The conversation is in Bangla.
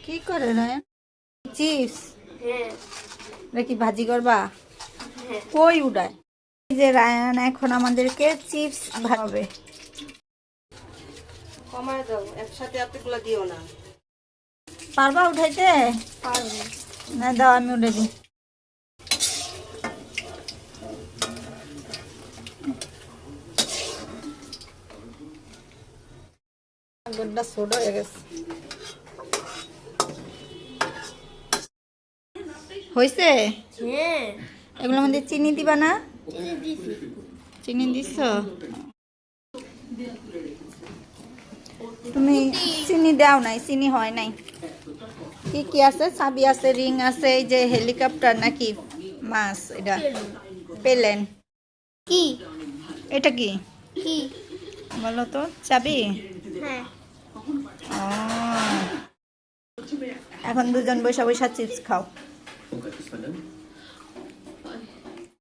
কি করে রায়ন? চিপস নাকি ভাজি করবা? কই উড়ায়? এই যে রায়ন এখন আমাদেরকে চিপস ভাবে। কমায় দাও, একসাথে এতগুলো দিও না। পারবা উঠাইতে? না দাও, আমি উঠে দিই। গোড্ডা ছোট হয়ে গেছে। হয়েছে? এগুলোর মধ্যে চিনি দিবা না? চিনি দিছ? তুমি চিনি দাও নাই, চিনি হয় নাই। কি কি আছে? চাবি আছে, রিং আছে, এই যে হেলিকপ্টার নাকি মাছ, এটা পেলেন। কি এটা কি কি বলো তো? চাবি? হ্যাঁ ও, এখন দুজন বৈশা বৈশা চিপস খাও।